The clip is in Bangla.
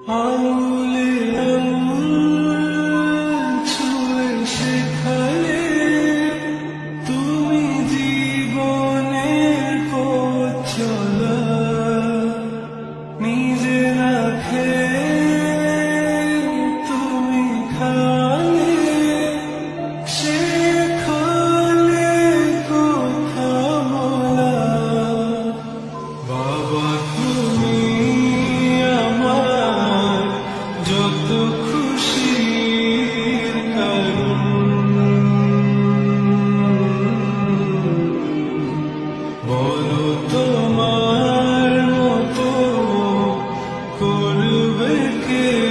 আঙুলে আঙুল ছুঁয়ে শেখালে তুমি জীবনের পথ চলা, নিজে না খেয়ে তুমি খালে, শেখালে কথা বলা। বাবা তুমি আমার যত খুশির কারণ, বলো তোমার মতো করবে কে?